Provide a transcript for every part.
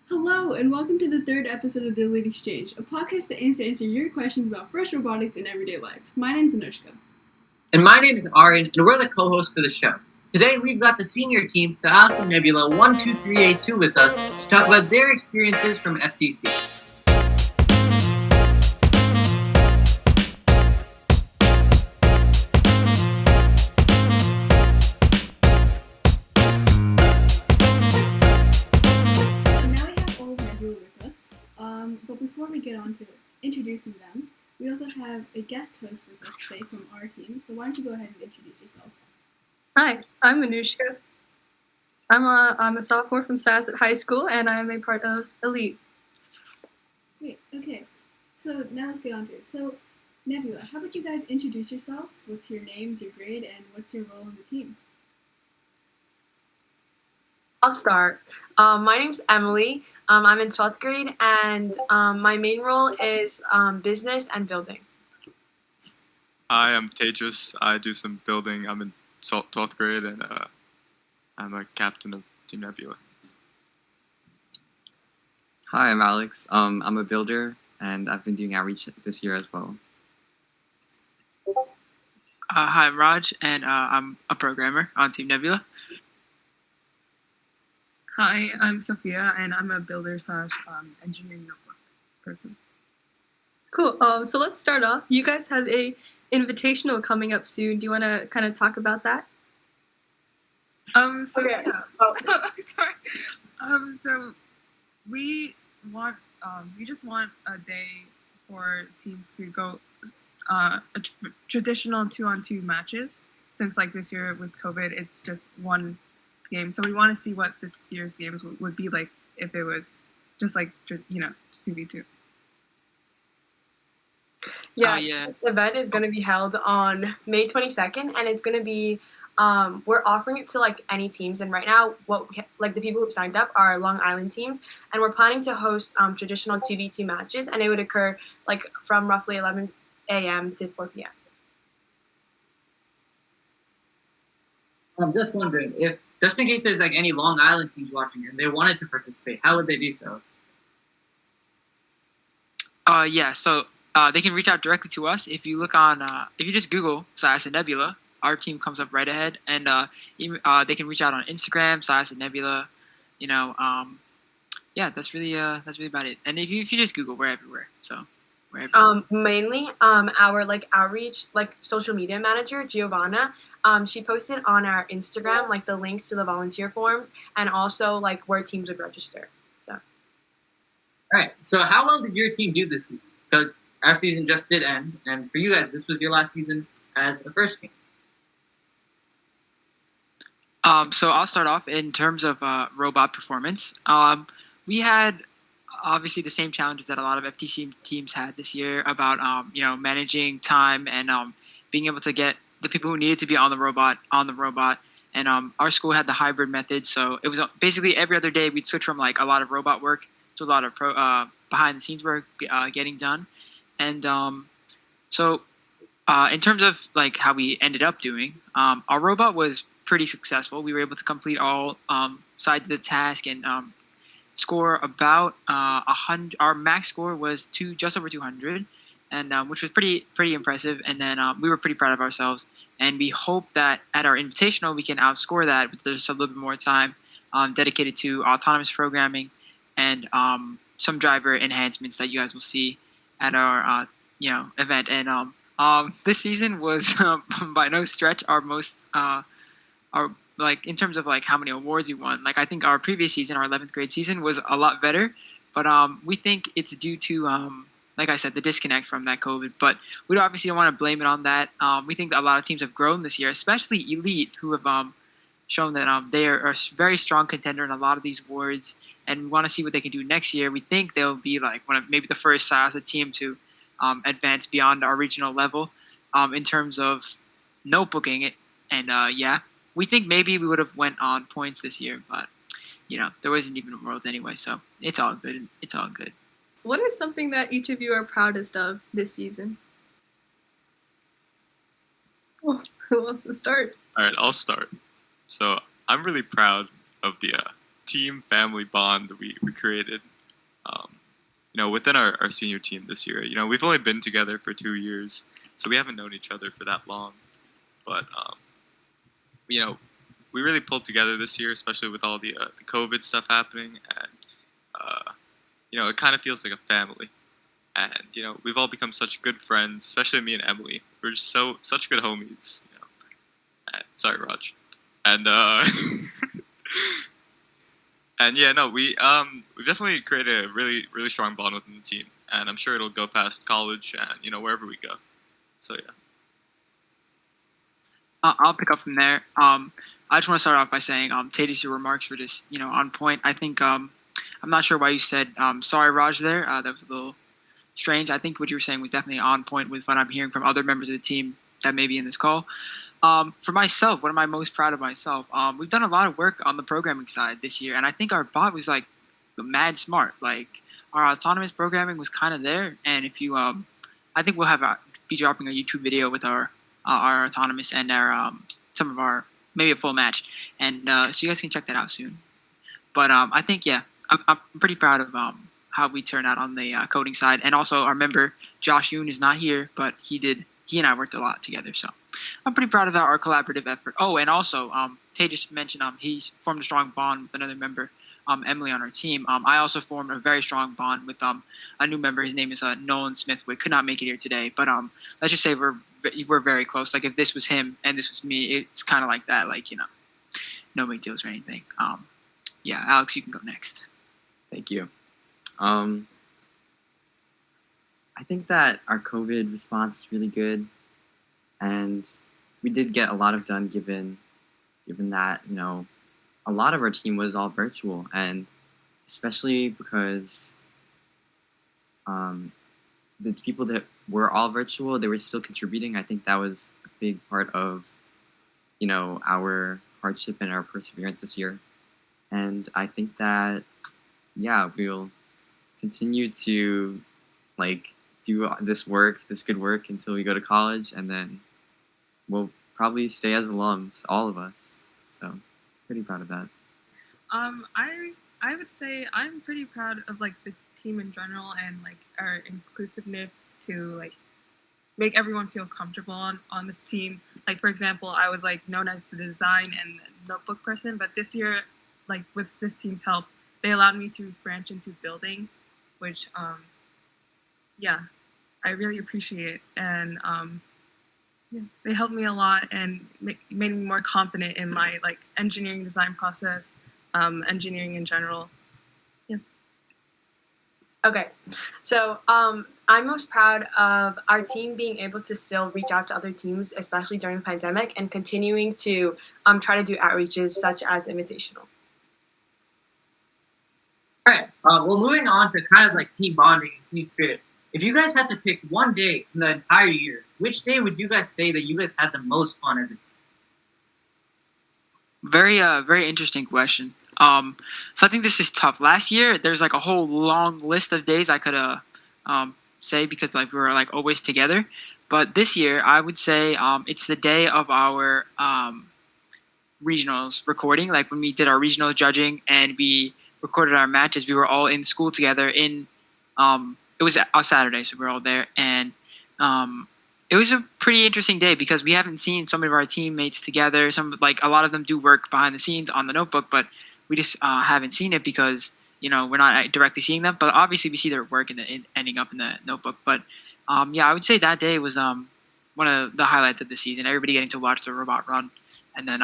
Hello, and welcome to the third episode of the Elite Exchange, a podcast that aims to answer your questions about fresh robotics in everyday life. My name's Anushka. And my name is Aryan, and we're the co-hosts for the show. Today, we've got the senior team, Syosset Nebula 12382, with us to talk about their experiences from FTC. But before we get on to introducing them, we also have a guest host with us today from our team. So why don't you go ahead and introduce yourself? Hi, I'm Anushka. I'm a sophomore from Syosset High School, and I'm a part of Elite. Great. Okay. So now let's get on to it. So Nebula, how about you guys introduce yourselves? What's your names, your grade, and what's your role in the team? I'll start. My name's Emily. I'm in 12th grade, and my main role is business and building. Hi, I'm Tejas. I do some building. I'm in 12th grade, and I'm a captain of Team Nebula. Hi, I'm Alex. I'm a builder, and I've been doing outreach this year as well. Hi, I'm Raj, and I'm a programmer on Team Nebula. Hi, I'm Sophia, and I'm a builder / engineering notebook person. Cool. So let's start off. You guys have a invitational coming up soon. Do you want to kind of talk about that? Okay. Yeah. Oh. Sorry. So we just want a day for teams to go traditional 2-on-2 matches. Since this year with COVID, it's just one game. So we want to see what this year's games would be like if it was just 2v2. Yeah. This event is going to be held on May 22nd, and it's going to be we're offering it to any teams, and right now the people who've signed up are Long Island teams, and we're planning to host traditional 2v2 matches, and it would occur from roughly 11 a.m. to 4 p.m. I'm just wondering if, just in case there's any Long Island teams watching and they wanted to participate, how would they do so? So they can reach out directly to us. If you look on, if you just Google Syosset Nebula, our team comes up right ahead, and they can reach out on Instagram, Syosset Nebula. That's really about it. And if you just Google, we're everywhere. So we're everywhere. Mainly, our outreach social media manager Giovanna. She posted on our Instagram the links to the volunteer forms and also where teams would register. So. All right. So how well did your team do this season? Because our season just did end, and for you guys, this was your last season as a first team. So I'll start off in terms of robot performance. We had obviously the same challenges that a lot of FTC teams had this year about managing time and being able to get the people who needed to be on the robot. And our school had the hybrid method, so it was basically every other day we'd switch from a lot of robot work to a lot of behind the scenes work getting done. And in terms of how we ended up doing, our robot was pretty successful. We were able to complete all sides of the task and score about 100. Our max score was just over 200, and which was pretty impressive. And then we were pretty proud of ourselves, and we hope that at our invitational we can outscore that with just a little bit more time dedicated to autonomous programming and some driver enhancements that you guys will see at our event. And this season was by no stretch our most in terms of how many awards we won. I think our previous season, our 11th grade season, was a lot better, but we think it's due to like I said, the disconnect from that COVID. But we obviously don't want to blame it on that. We think that a lot of teams have grown this year, especially Elite, who have shown that they are a very strong contender in a lot of these awards, and we want to see what they can do next year. We think they'll be maybe the first Syosset team to advance beyond our regional level in terms of notebooking it. And we think maybe we would have went on points this year, but there wasn't even a world anyway, so it's all good. It's all good. What is something that each of you are proudest of this season? Oh, who wants to start? All right, I'll start. So I'm really proud of the team family bond that we created. Within our senior team this year. We've only been together for 2 years, so we haven't known each other for that long. But we really pulled together this year, especially with all the COVID stuff happening, and it kind of feels like a family. And we've all become such good friends, especially me and Emily. We're just such good homies. And, sorry, Raj. And and yeah, no, we've definitely created a really really strong bond within the team, and I'm sure it'll go past college and wherever we go. So yeah. I'll pick up from there. I just want to start off by saying, Tatus, your remarks were just, on point. I think, I'm not sure why you said, sorry, Raj, there. That was a little strange. I think what you were saying was definitely on point with what I'm hearing from other members of the team that may be in this call. For myself, what am I most proud of myself? We've done a lot of work on the programming side this year, and I think our bot was, mad smart. Our autonomous programming was kind of there, and if you, I think we'll be dropping a YouTube video with our autonomous and our some of our maybe a full match, and so you guys can check that out soon. But I think I'm pretty proud of how we turned out on the coding side, and also our member Josh Yoon is not here, but he and I worked a lot together, so I'm pretty proud of our collaborative effort. Oh, and also Tay just mentioned he's formed a strong bond with another member, Emily, on our team. I also formed a very strong bond with a new member. His name is Nolan Smithwood. Could not make it here today, but let's just say we're very close. If this was him and this was me, it's kind of like that. No big deals or anything. Yeah, Alex, you can go next. Thank you. I think that our COVID response is really good, and we did get a lot of done given that a lot of our team was all virtual, and especially because the people that were all virtual, they were still contributing. I think that was a big part of our hardship and our perseverance this year. And I think that we'll continue to do this good work until we go to college, and then we'll probably stay as alums, all of us. So pretty proud of that. I would say I'm pretty proud of the team in general, and our inclusiveness to make everyone feel comfortable on this team. For example, I was known as the design and notebook person, but this year, with this team's help, they allowed me to branch into building, which I really appreciate. And they helped me a lot and made me more confident in my engineering design process, engineering in general. Okay, so I'm most proud of our team being able to still reach out to other teams, especially during the pandemic, and continuing to try to do outreaches such as Invitational. All right. Well, moving on to kind of team bonding and team spirit. If you guys had to pick one day from the entire year, which day would you guys say that you guys had the most fun as a team? Very interesting question. So I think this is tough. Last year, there's a whole long list of days I could say because we were always together. But this year, I would say it's the day of our regionals recording. When we did our regional judging and we recorded our matches, we were all in school together. It was a Saturday, so we were all there, and it was a pretty interesting day because we haven't seen some of our teammates together. A lot of them do work behind the scenes on the notebook, but we just haven't seen it because we're not directly seeing them. But obviously, we see their work ending up in the notebook. But I would say that day was one of the highlights of the season. Everybody getting to watch the robot run, and then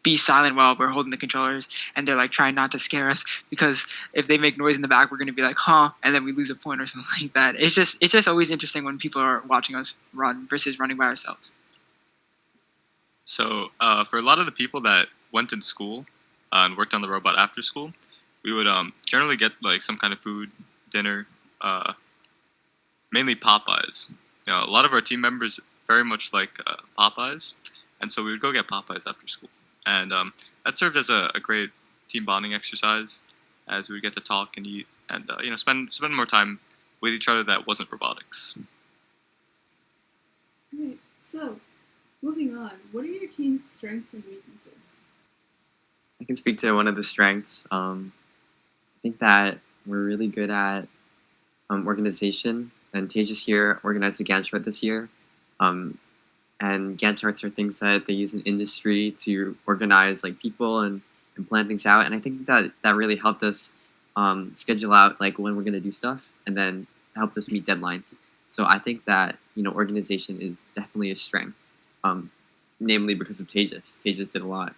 be silent while we're holding the controllers, and they're trying not to scare us because if they make noise in the back, we're gonna be huh, and then we lose a point or something like that. It's just always interesting when people are watching us run versus running by ourselves. So for a lot of the people that went in school and worked on the robot after school, we would generally get some kind of food, dinner, mainly Popeyes. A lot of our team members very much like Popeyes, and so we would go get Popeyes after school. And that served as a great team bonding exercise, as we would get to talk and eat and spend more time with each other that wasn't robotics. All right. So, moving on. What are your team's strengths and weaknesses? I can speak to one of the strengths. I think that we're really good at organization, and Tejas here organized the Gantt chart this year. And Gantt charts are things that they use in industry to organize like people and plan things out. And I think that really helped us schedule out like when we're going to do stuff, and then helped us meet deadlines. So I think that organization is definitely a strength, namely because of Tejas. Tejas did a lot,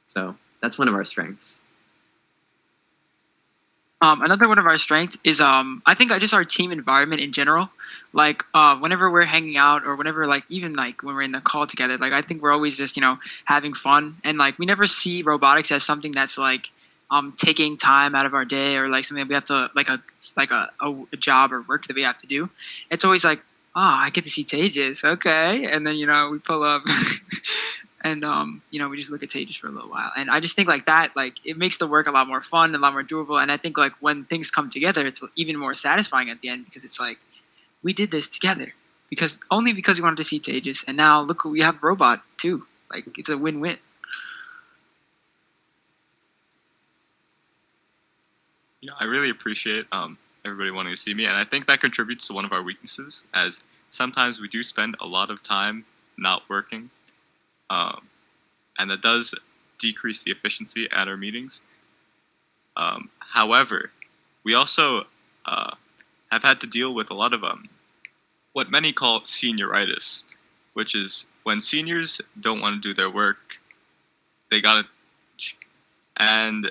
so that's one of our strengths. Another one of our strengths is I think just our team environment in general. Like whenever we're hanging out, or whenever like even like when we're in the call together, like I think we're always just having fun, and like we never see robotics as something that's like taking time out of our day, or like something that we have to a job or work that we have to do. It's always like, oh, I get to see Tejas, okay, and then we pull up. And we just look at Tejas for a little while, and I just think like that, like it makes the work a lot more fun, a lot more doable, and I think like when things come together, it's even more satisfying at the end, because it's like we did this together because we wanted to see Tejas, and now look, we have robot too. Like it's a win-win. I really appreciate everybody wanting to see me, and I think that contributes to one of our weaknesses, as sometimes we do spend a lot of time not working. And that does decrease the efficiency at our meetings. However, we also have had to deal with a lot of what many call senioritis, which is when seniors don't want to do their work, they gotta. And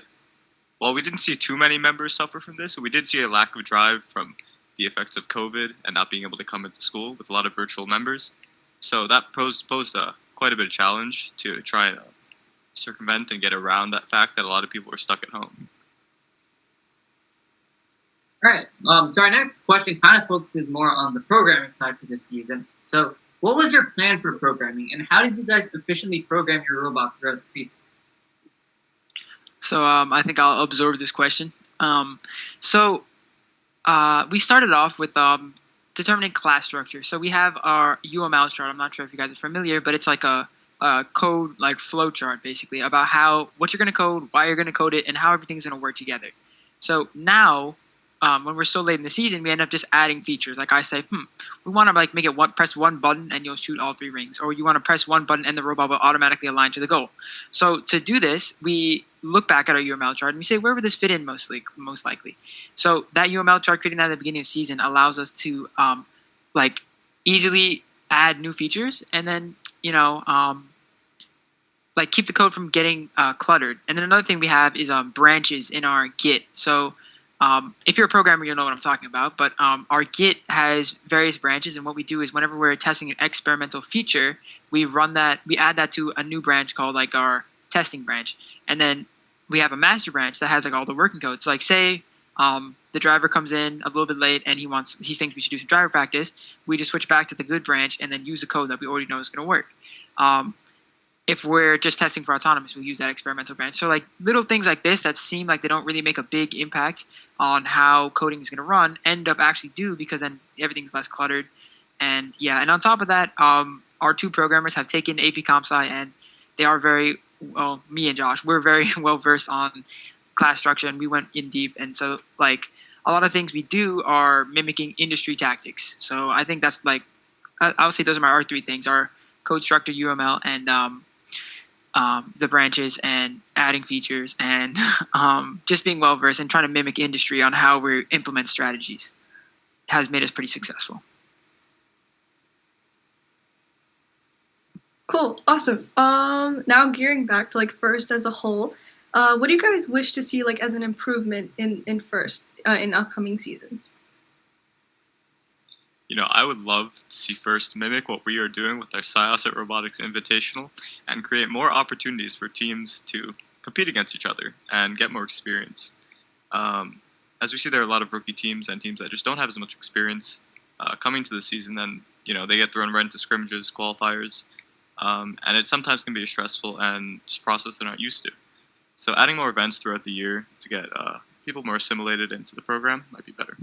while we didn't see too many members suffer from this, we did see a lack of drive from the effects of COVID and not being able to come into school with a lot of virtual members. So that posed quite a bit of challenge to try and circumvent and get around that fact that a lot of people were stuck at home. All right. So our next question kind of focuses more on the programming side for this season. So what was your plan for programming, and how did you guys efficiently program your robot throughout the season? So I think I'll absorb this question. So we started off with determining class structure. So we have our UML chart. I'm not sure if you guys are familiar, but it's like a code like flow chart basically about what you're going to code, why you're going to code it, and how everything's going to work together. So now when we're so late in the season, we end up just adding features. Like I say, we want to like make it press one button and you'll shoot all 3 rings, or you want to press one button and the robot will automatically align to the goal. So to do this, we look back at our UML chart and we say, where would this fit in most likely? So that UML chart, creating that at the beginning of the season, allows us to like easily add new features, and then like keep the code from getting cluttered. And then another thing we have is branches in our Git. So if you're a programmer, you'll know what I'm talking about. But our Git has various branches, and what we do is whenever we're testing an experimental feature, we add that to a new branch called like our testing branch, and then we have a master branch that has like all the working code. So like say the driver comes in a little bit late and he thinks we should do some driver practice. We just switch back to the good branch and then use the code that we already know is going to work. If we're just testing for autonomous, we'll use that experimental branch. So like little things like this that seem like they don't really make a big impact on how coding is going to run end up actually do, because then everything's less cluttered. And and on top of that, our 2 programmers have taken AP Comp Sci, and they are very well, me and Josh, we're very well versed on class structure, and we went in deep. And so like a lot of things we do are mimicking industry tactics. So I think that's like, I would say those are our 3 things: our code structure, UML, and the branches, and adding features, and just being well versed and trying to mimic industry on how we implement strategies has made us pretty successful. Cool, awesome. Now gearing back to like First as a whole, what do you guys wish to see like as an improvement in First in upcoming seasons? I would love to see First mimic what we are doing with our Syosset Robotics Invitational and create more opportunities for teams to compete against each other and get more experience. As we see, there are a lot of rookie teams and teams that just don't have as much experience coming to the season, and they get thrown right into scrimmages, qualifiers, and it sometimes can be a stressful and just process they're not used to. So adding more events throughout the year to get people more assimilated into the program might be better.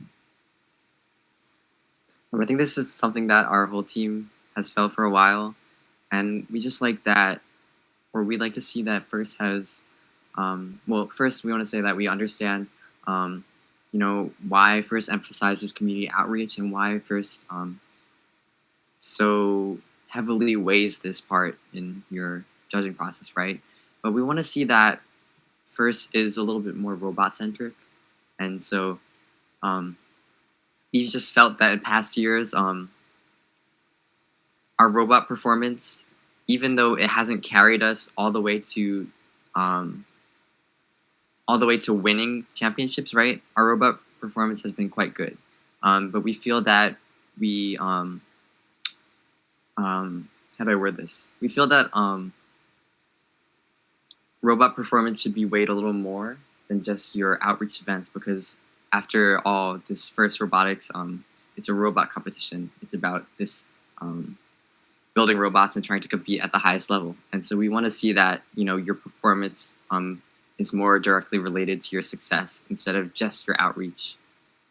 I think this is something that our whole team has felt for a while, and we just like that, or we'd like to see that First has well, first we want to say that we understand, why First emphasizes community outreach and why First so heavily weighs this part in your judging process, right? But we want to see that First is a little bit more robot centric, and so we've just felt that in past years, our robot performance, even though it hasn't carried us all the way to winning championships, right? Our robot performance has been quite good, but we feel that we how do I word this? We feel that robot performance should be weighed a little more than just your outreach events, because after all, this First robotics, it's a robot competition. It's about this building robots and trying to compete at the highest level. And so we want to see that, your performance is more directly related to your success instead of just your outreach.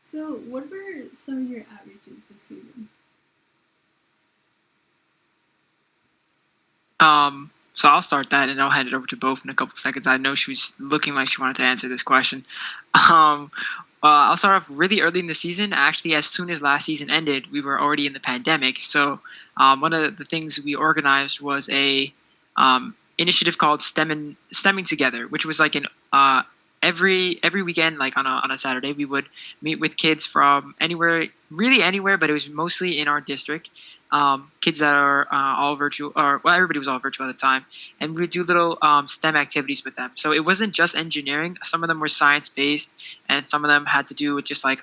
So what were some of your outreaches this season? So I'll start that, and I'll hand it over to Bo in a couple seconds. I know she was looking like she wanted to answer this question. I'll start off really early in the season. Actually, as soon as last season ended, we were already in the pandemic. So one of the things we organized was a initiative called Stemming Together, which was like an every weekend, like on a Saturday, we would meet with kids from really anywhere, but it was mostly in our district. Kids that are all virtual, everybody was all virtual at the time, and we would do little STEM activities with them. So it wasn't just engineering. Some of them were science-based, and some of them had to do with just like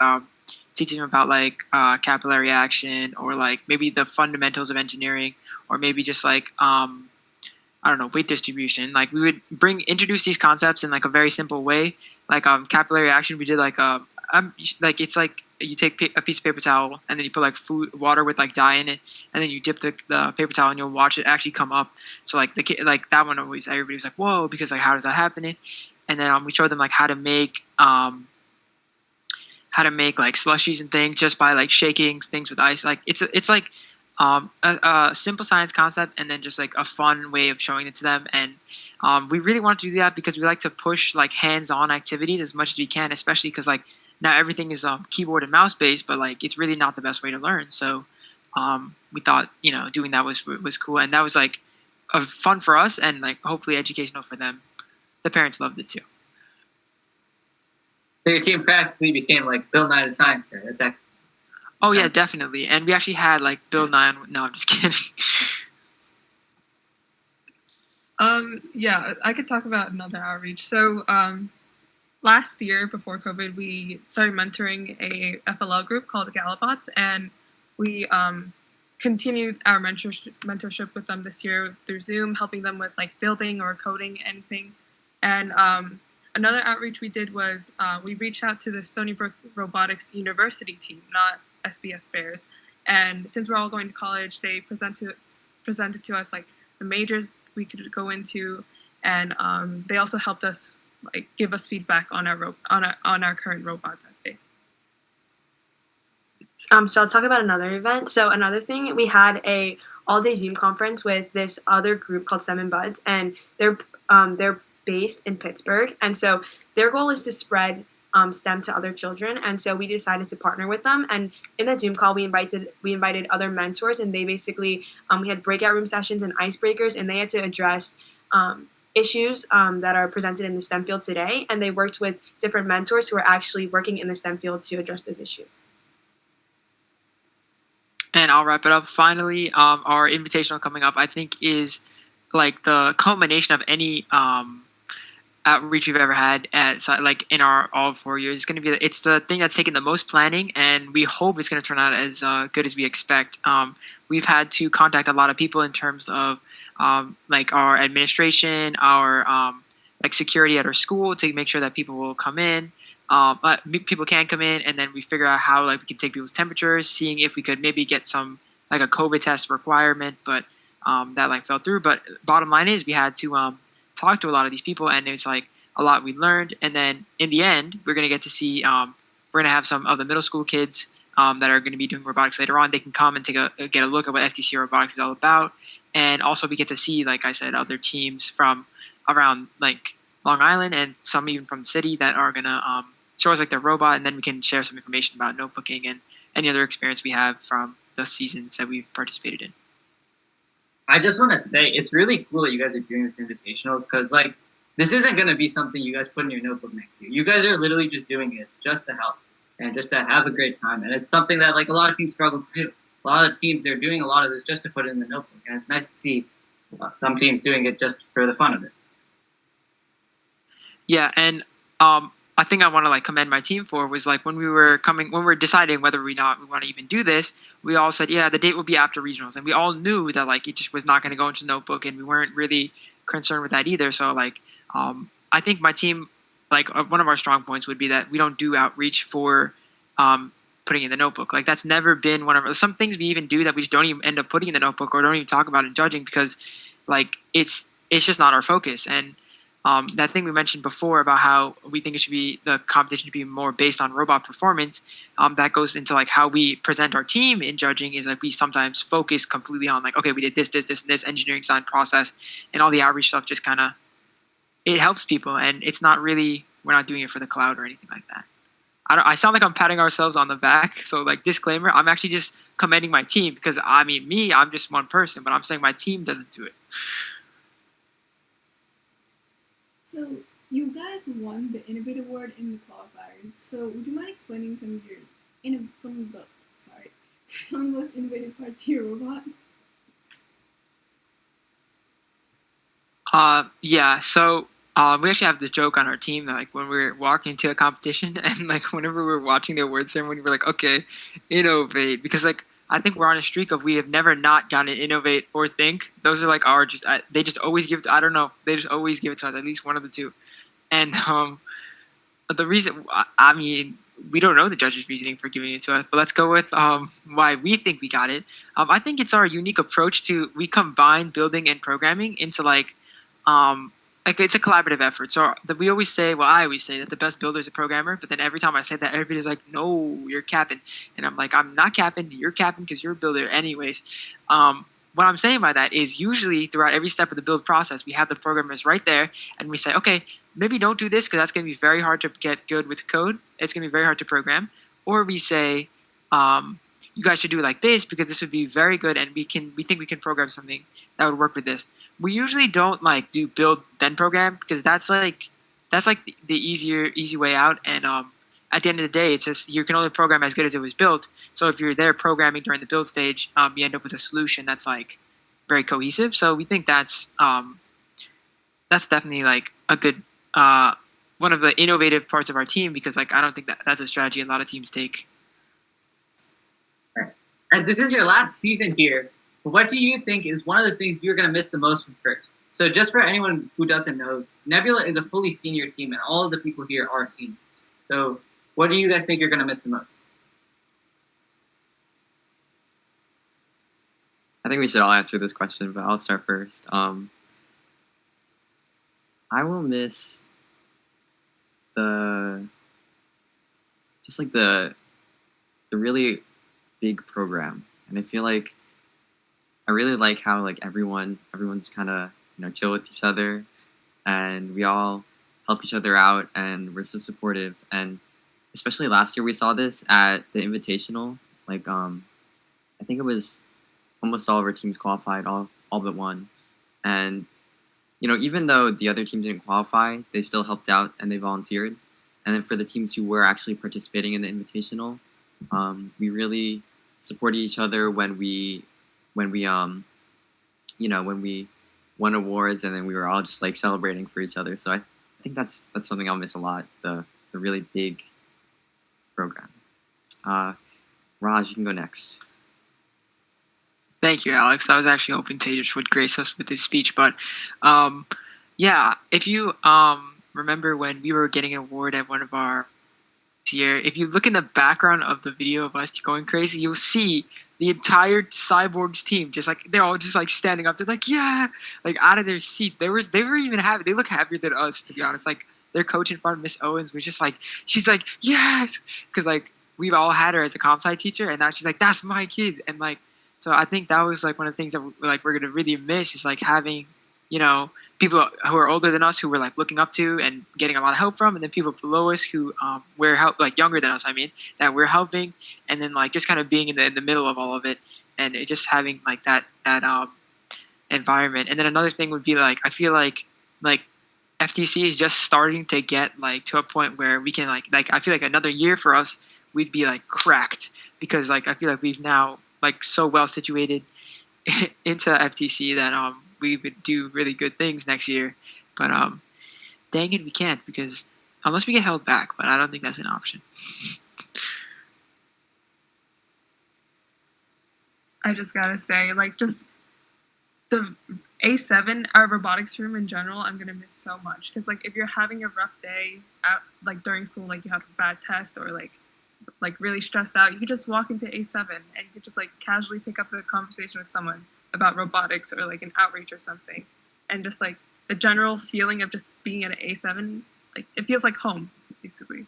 teaching them about like capillary action, or like maybe the fundamentals of engineering, or maybe just like weight distribution. Like we would introduce these concepts in like a very simple way. Like capillary action, we did like it's like you take a piece of paper towel and then you put like water with like dye in it, and then you dip the paper towel and you'll watch it actually come up. So like the kid, like that one everybody was like, whoa, because like how does that happen? And then we showed them like how to make like slushies and things just by like shaking things with ice. Like it's like a simple science concept, and then just like a fun way of showing it to them. And we really want to do that because we like to push like hands-on activities as much as we can, especially because like now everything is keyboard and mouse based, but like it's really not the best way to learn. So we thought doing that was cool, and that was like fun for us and like hopefully educational for them. The parents loved it too. So your team practically became like Bill Nye the Science Guy. That's actually. Oh yeah, definitely. And we actually had like Bill Nye. No, I'm just kidding. Yeah, I could talk about another outreach. So last year, before COVID, we started mentoring a FLL group called the Galabots, and we continued our mentorship with them this year through Zoom, helping them with like building or coding anything. And another outreach we did was we reached out to the Stony Brook Robotics University team, not SBS Bears. And since we're all going to college, they presented to us like the majors we could go into, and they also helped us like give us feedback on our current robot that day. So I'll talk about another event. So another thing, we had a all-day Zoom conference with this other group called Seven Buds, and they're based in Pittsburgh, and so their goal is to spread STEM to other children, and so we decided to partner with them. And in that Zoom call, we invited other mentors, and they basically we had breakout room sessions and icebreakers, and they had to address issues that are presented in the STEM field today, and they worked with different mentors who are actually working in the STEM field to address those issues. And I'll wrap it up. Finally, our invitational coming up, I think, is like the culmination of any outreach we've ever had like in our all 4 years. It's the thing that's taken the most planning, and we hope it's going to turn out as good as we expect. We've had to contact a lot of people in terms of like our administration, our like security at our school to make sure that people will come in. People can come in, and then we figure out how like we can take people's temperatures, seeing if we could maybe get some like a COVID test requirement, but that like fell through. But bottom line is we had to talk to a lot of these people, and it was like a lot we learned. And then in the end, we're gonna get to see we're gonna have some of the middle school kids that are gonna be doing robotics later on. They can come and get a look at what FTC robotics is all about, and also we get to see, like I said, other teams from around like Long Island and some even from the city that are gonna show us like their robot, and then we can share some information about notebooking and any other experience we have from the seasons that we've participated in. I just want to say it's really cool that you guys are doing this invitational because like this isn't going to be something you guys put in your notebook next to you. You guys are literally just doing it just to help and just to have a great time. And it's something that like a lot of teams struggle to do. A lot of teams, they're doing a lot of this just to put it in the notebook. And it's nice to see some teams doing it just for the fun of it. Yeah, and I think I want to like commend my team for was like when we were deciding whether we want to even do this, we all said, yeah, the date will be after regionals, and we all knew that like it just was not going to go into the notebook, and we weren't really concerned with that either. So like I think my team, like one of our strong points would be that we don't do outreach for putting in the notebook. Like that's never been one of some things we even do that we just don't even end up putting in the notebook or don't even talk about in judging because like it's just not our focus. And that thing we mentioned before about how we think the competition should be more based on robot performance, that goes into like how we present our team in judging is like we sometimes focus completely on like, okay, we did this, and this engineering design process, and all the outreach stuff just kind of, it helps people, and it's not really, we're not doing it for the cloud or anything like that. I sound like I'm patting ourselves on the back, so like disclaimer, I'm actually just commending my team because I mean, I'm just one person, but I'm saying my team doesn't do it. So you guys won the Innovate Award in the qualifiers. So would you mind explaining some of the most innovative parts of your robot? Yeah. So we actually have this joke on our team that like when we're walking to a competition and like whenever we're watching the award ceremony, we're like, okay, innovate, because like I think we're on a streak of we have never not gotten an innovate or think. Those are like our they just always give it. I don't know. They just always give it to us. At least one of the two. And the reason, I mean, we don't know the judges' reasoning for giving it to us, but let's go with why we think we got it. I think it's our unique approach to we combine building and programming into like it's a collaborative effort. So we always say, well, I always say that the best builder is a programmer, but then every time I say that, everybody's like, no, you're capping. And I'm like, I'm not capping, you're capping because you're a builder anyways. What I'm saying by that is usually throughout every step of the build process, we have the programmers right there and we say, okay, maybe don't do this because that's going to be very hard to get good with code. It's going to be very hard to program. Or we say, you guys should do it like this because this would be very good and we think we can program something that would work with this. We usually don't like do build then program because that's like the easy way out. And at the end of the day, it's just you can only program as good as it was built. So if you're there programming during the build stage, you end up with a solution that's like very cohesive. So we think that's definitely like a good one of the innovative parts of our team because like I don't think that's a strategy a lot of teams take. As this is your last season here, what do you think is one of the things you're going to miss the most from first? So just for anyone who doesn't know, Nebula is a fully senior team, and all of the people here are seniors. So what do you guys think you're going to miss the most? I think we should all answer this question, but I'll start first. I will miss the really big program, and I feel like I really like how like everyone's kind of chill with each other, and we all help each other out, and we're so supportive. And especially last year, we saw this at the Invitational. Like I think it was almost all of our teams qualified, all but one, and even though the other team didn't qualify, they still helped out and they volunteered. And then for the teams who were actually participating in the Invitational, we really supported each other when we won awards, and then we were all just like celebrating for each other. So I think that's something I'll miss a lot, the really big program. Raj, you can go next. Thank you, Alex. I was actually hoping Tejas would grace us with his speech, but yeah, if you remember when we were getting an award at one of our year, if you look in the background of the video of us going crazy, you'll see the entire Cyborgs team just like they're all just like standing up. They're like, yeah, like out of their seat. They were even happy. They look happier than us, to be honest. Like their coach in front of Miss Owens was just like, she's like, yes, because like we've all had her as a comp sci teacher, and now she's like, that's my kid, and like so I think that was like one of the things that we're gonna really miss is like having people who are older than us who we're like looking up to and getting a lot of help from, and then people below us who we're like younger than us. I mean, that we're helping, and then like just kind of being in the middle of all of it, and it just having like that environment. And then another thing would be like I feel like FTC is just starting to get like to a point where we can like I feel like another year for us we'd be like cracked, because like I feel like we've now like so well situated into FTC that we would do really good things next year. But dang it, we can't, because unless we get held back, but I don't think that's an option. I just gotta say, like, just the A7, our robotics room in general, I'm gonna miss so much. Because, like, if you're having a rough day, like, during school, like, you have a bad test or, like really stressed out, you could just walk into A7 and you could just, like, casually pick up the conversation with someone about robotics or, like, an outreach or something. And just, like, the general feeling of just being at an A7, like, it feels like home, basically.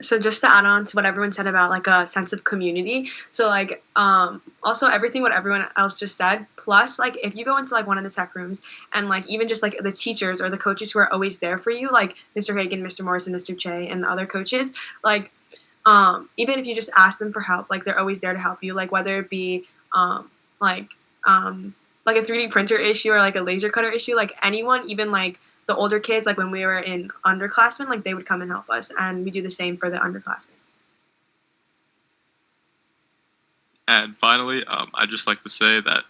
So just to add on to what everyone said about like a sense of community, so like also everything what everyone else just said, plus like if you go into like one of the tech rooms and like even just like the teachers or the coaches who are always there for you, like Mr. Hagan, Mr. Morrison, Mr. Che, and the other coaches, like even if you just ask them for help, like they're always there to help you, like whether it be like a 3D printer issue or like a laser cutter issue, like anyone, even like the older kids, like when we were in underclassmen, like they would come and help us, and we do the same for the underclassmen. And finally, I'd just like to say that,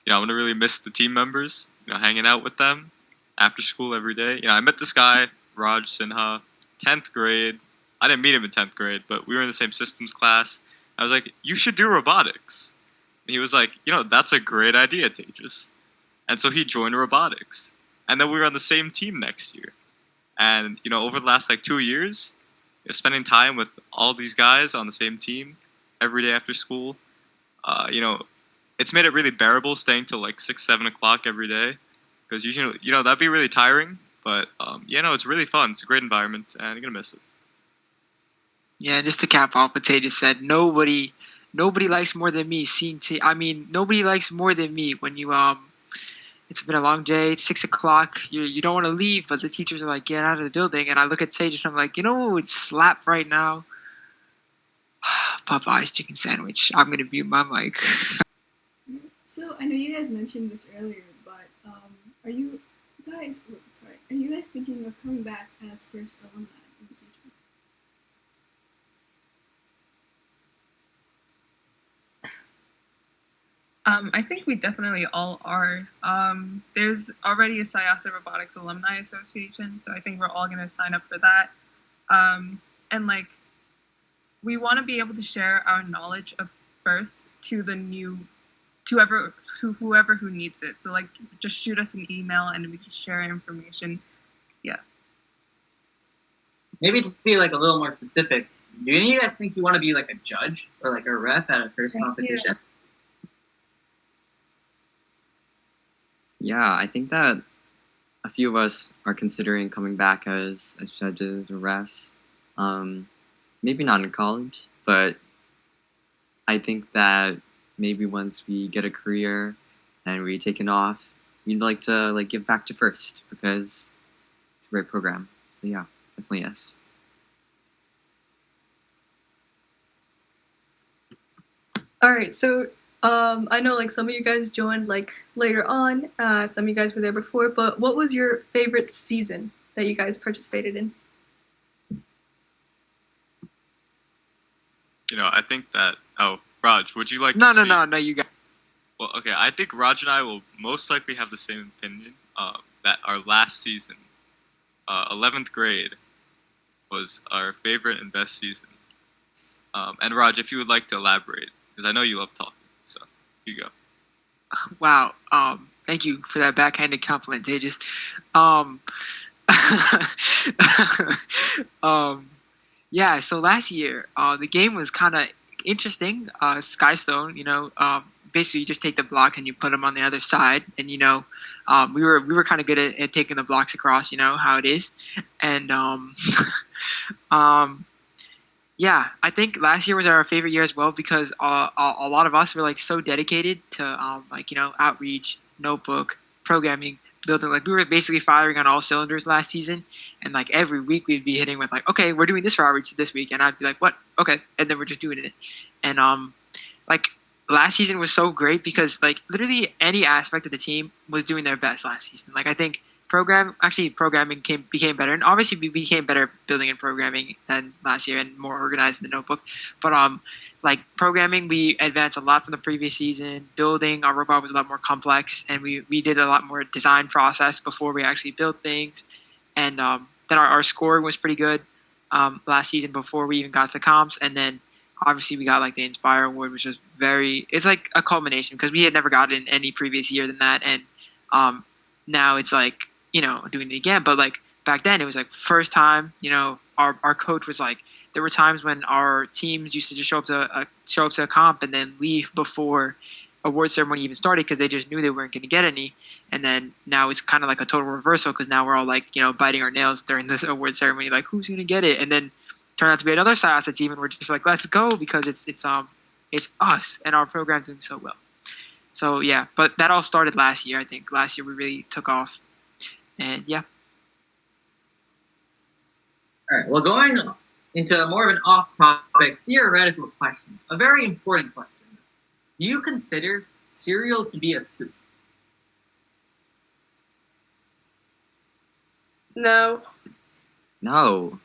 I'm gonna really miss the team members, hanging out with them after school every day. I met this guy, Raj Sinha, 10th grade. I didn't meet him in 10th grade, but we were in the same systems class. I was like, you should do robotics. And he was like, that's a great idea, Tejas. And so he joined robotics. And then we were on the same team next year. And, over the last, 2 years, spending time with all these guys on the same team every day after school, it's made it really bearable staying till, 6, 7 o'clock every day. Because usually, that'd be really tiring. But, it's really fun. It's a great environment, and you're going to miss it. Yeah, just to cap off what Tay just said, nobody likes more than me seeing nobody likes more than me when you, it's been a long day. It's 6 o'clock. You don't want to leave, but the teachers are like, get out of the building. And I look at Sage and I'm like, what would slap right now? Popeye's chicken sandwich. I'm going to mute my mic. So I know you guys mentioned this earlier, but are you guys thinking of coming back as first alumni in the future? I think we definitely all are. There's already a Syosset Robotics Alumni Association, so I think we're all going to sign up for that. And we want to be able to share our knowledge of first to whoever who needs it. So just shoot us an email and we can share information. Yeah. Maybe to be a little more specific, do any of you guys think you want to be a judge or a ref at a first competition? Yeah, I think that a few of us are considering coming back as judges or refs. Maybe not in college, but I think that maybe once we get a career and we taken off, we'd like to give back to first, because it's a great program. So yeah, definitely yes. All right, so I know some of you guys joined later on. Some of you guys were there before, but what was your favorite season that you guys participated in? I think that. Oh, Raj, would you like to speak? No, you got. Well, okay. I think Raj and I will most likely have the same opinion. That our last season, 11th grade, was our favorite and best season. And Raj, if you would like to elaborate, because I know you love talking. So, here you go. Wow. Thank you for that backhanded compliment, Tejas. Yeah. So last year, the game was kind of interesting. Skystone, basically you just take the block and you put them on the other side, and we were kind of good at taking the blocks across. How it is, and yeah, I think last year was our favorite year as well, because a lot of us were so dedicated to outreach, notebook, programming, building. Like we were basically firing on all cylinders last season, and like every week we'd be hitting with like, okay, we're doing this for outreach this week, and I'd be like, what? Okay, and then we're just doing it, and like last season was so great because like literally any aspect of the team was doing their best last season. Like I think programming became better, and obviously we became better at building and programming than last year and more organized in the notebook. But like programming, we advanced a lot from the previous season. Building our robot was a lot more complex, and we did a lot more design process before we actually built things. And then our scoring was pretty good last season before we even got to the comps. And then obviously we got like the Inspire Award, which was it's like a culmination because we had never gotten any previous year than that. And now it's like, doing it again. But like back then it was like first time, our coach was like, there were times when our teams used to just show up to a comp and then leave before award ceremony even started because they just knew they weren't going to get any. And then now it's kind of like a total reversal because now we're all like, biting our nails during this award ceremony, like who's going to get it? And then turned out to be another Syosset team, and we're just like, let's go because it's us and our program doing so well. So yeah, but that all started last year. I think last year we really took off, and yeah. All right. Well, going into more of an off-topic theoretical question, a very important question. Do you consider cereal to be a soup? No. No.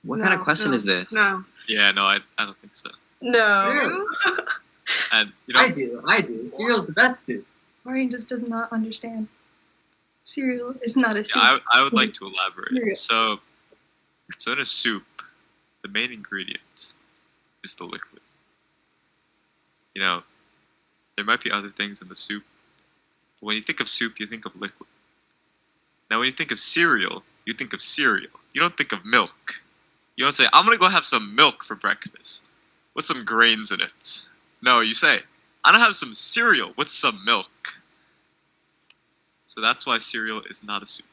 What kind of question is this? No. Yeah, no, I don't think so. No. Really? And I do. Cereal's the best soup. Ryan just does not understand. Cereal is not a soup. I would like to elaborate. Cereal. So in a soup, the main ingredient is the liquid. There might be other things in the soup, but when you think of soup, you think of liquid. Now, when you think of cereal, you think of cereal. You don't think of milk. You don't say, I'm going to go have some milk for breakfast with some grains in it. No, you say, I'm going to have some cereal with some milk. So that's why cereal is not a soup.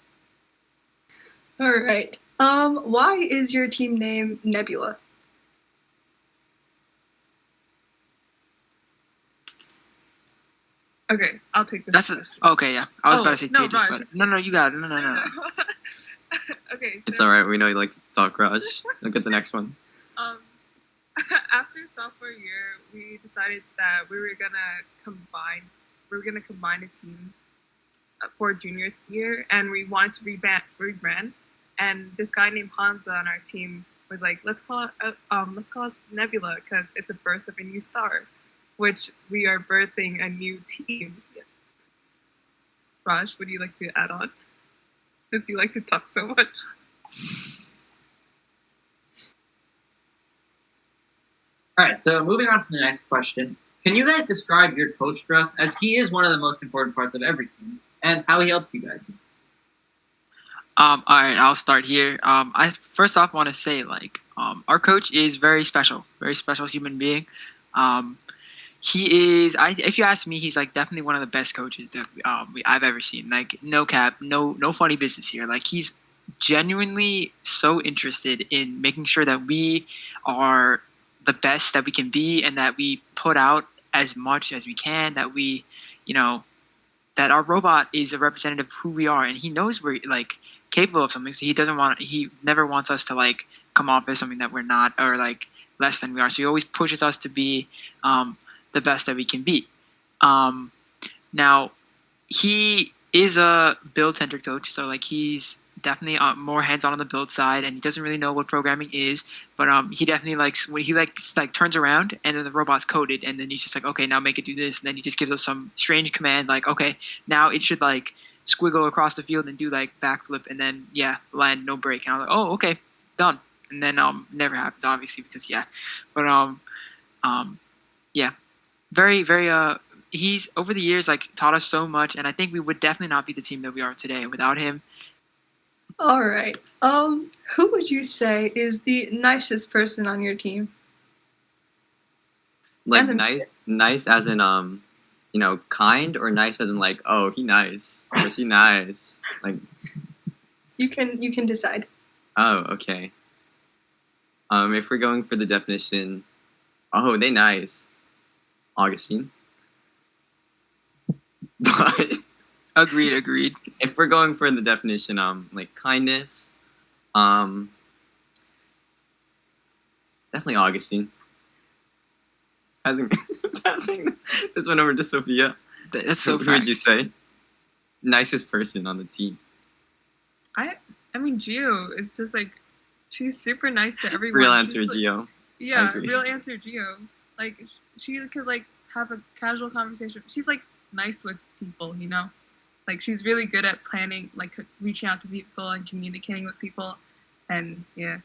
All right. Why is your team name Nebula? Okay, I'll take this. Okay. Yeah, I was about to say no, Tejas, but no, you got it. No. Okay. So, It's alright, we know you like to talk, Raj. Look at the next one. After sophomore year, we decided that we were gonna combine a team for junior year, and we wanted to rebrand. And this guy named Hamza on our team was like, let's call it Nebula because it's a birth of a new star, which we are birthing a new team. Raj, would you like to add on? Since you like to talk so much. All right, so moving on to the next question. Can you guys describe your coach for us, as he is one of the most important parts of every team, and how he helps you guys? All right, I'll start here. I first off want to say our coach is very special human being. He is. If you ask me, he's like definitely one of the best coaches that I've ever seen. Like no cap, no funny business here. Like he's genuinely so interested in making sure that we are the best that we can be, and that we put out as much as we can. That we, that our robot is a representative of who we are, and he knows we're like capable of something. So he never wants us to like come off as something that we're not, or like less than we are. So he always pushes us to be the best that we can be. Now, he is a build-centered coach, so like he's definitely more hands-on the build side, and he doesn't really know what programming is, but he definitely likes when he turns around and then the robot's coded, and then he's just like, okay, now make it do this, and then he just gives us some strange command like, okay, now it should like squiggle across the field and do like backflip, and then land no break, and I'm like, oh, okay, done, and then never happens obviously because but very, very he's over the years like taught us so much, and I think we would definitely not be the team that we are today without him. All right. Who would you say is the nicest person on your team? Like nice as in kind, or nice as in like, oh, he nice, or she nice. Like you can decide. Oh, okay. If we're going for the definition, oh, they nice. Augustine. But Agreed. If we're going for the definition, like kindness, definitely Augustine. Passing this one over to Sophia. That's so Who would fact. you say? Nicest person on the team. I mean, Gio is just like, she's super nice to everyone. Real answer, She's, like, Gio. Yeah, agree. real answer, Gio. Like, she could like have a casual conversation. She's like nice with people, you know. Like, she's really good at planning, like reaching out to people and communicating with people, and yeah.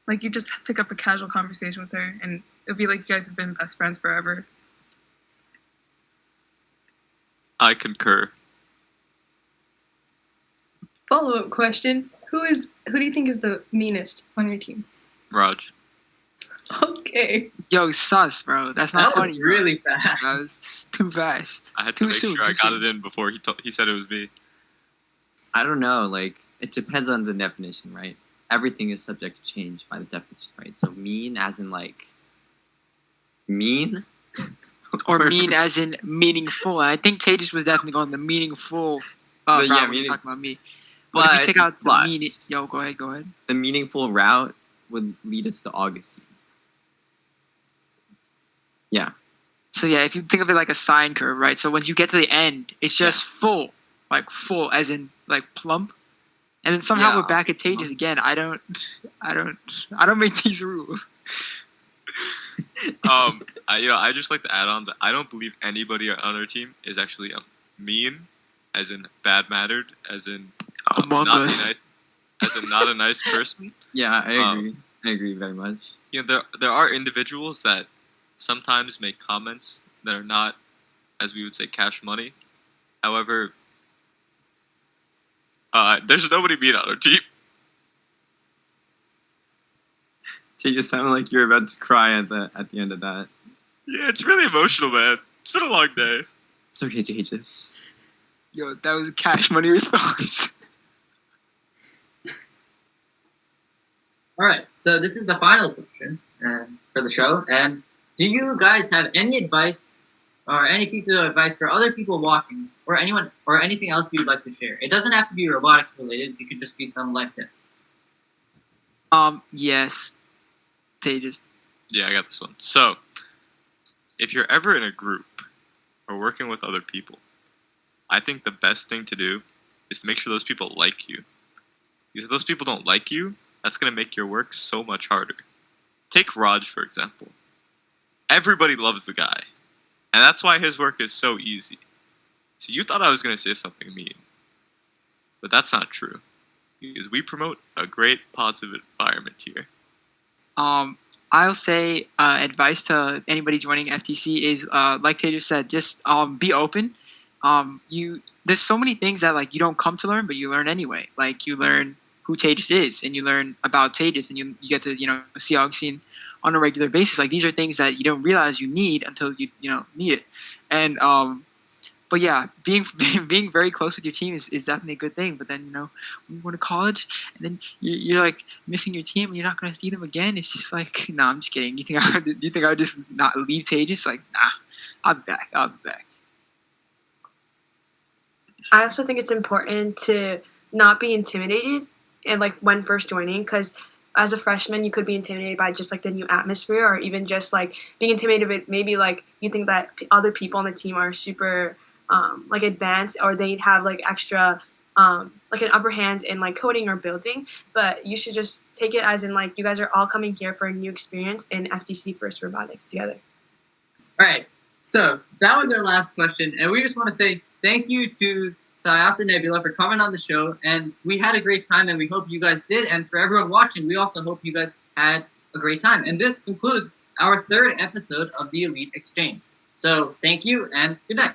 Like, you just pick up a casual conversation with her, and it'll be like you guys have been best friends forever. I concur. Follow-up question: Who do you think is the meanest on your team? Raj. Okay. Yo, sus, bro. That's not That was funny. bro. really fast. That was too fast. I had to Too make soon, sure I too got soon. it in before he said it was me. I don't know. Like, it depends on the definition, right? Everything is subject to change by the definition, right? So mean, as in like mean, Or mean as in meaningful. And I think Tejas was definitely going the meaningful But route yeah, when he's meaning- talking about me. But if you take out the but meaning, yo, go ahead. the meaningful route would lead us to Augustine. Yeah. So yeah, if you think of it like a sine curve, right? So when you get to the end, it's just Yeah. full, like full, as in like plump. And then somehow Yeah. we're back at Tejas again. I don't make these rules. I just like to add on that I don't believe anybody on our team is actually mean, as in bad mannered, as in Among not us. nice, as in not a nice person. Yeah, I agree. I agree very much. You know, there are individuals that sometimes make comments that are not, as we would say, cash money. However, there's nobody mean on our team. So you just sounded like you're about to cry at the end of that. Yeah, it's really emotional, man. It's been a long day. It's okay, Tejas. Yo, that was a cash money response. All right, so this is the final question for the show. And do you guys have any advice or any pieces of advice for other people watching, or anyone, or anything else you'd like to share? It doesn't have to be robotics related. It could just be some life tips. Yes. Tejas. Yeah, I got this one. So, if you're ever in a group or working with other people, I think the best thing to do is to make sure those people like you. Because if those people don't like you, that's going to make your work so much harder. Take Raj, for example. Everybody loves the guy. And that's why his work is so easy. So you thought I was going to say something mean. But that's not true. Because we promote a great positive environment here. I'll say advice to anybody joining FTC is like Tejas said, just be open. There's so many things that like you don't come to learn, but you learn anyway. Like you learn who Tejas is, and you learn about Tejas, and you get to see Augustine on a regular basis. Like these are things that you don't realize you need until you need it. And but yeah, being very close with your team is definitely a good thing. But then when you go to college and then you're like missing your team and you're not gonna see them again, it's just like, nah, I'm just kidding. You think I would just not leave Tejas? Like, nah, I'll be back. I also think it's important to not be intimidated and like when first joining, because as a freshman you could be intimidated by just like the new atmosphere, or even just like being intimidated with maybe like you think that other people on the team are super like advanced, or they have like extra like an upper hand in like coding or building. But you should just take it as in like you guys are all coming here for a new experience in FTC First Robotics together. All right, so that was our last question, and we just want to say thank you to Syosset Nebula for coming on the show, and we had a great time, and we hope you guys did. And for everyone watching, we also hope you guys had a great time. And this concludes our third episode of the Elite Exchange. So thank you, and good night.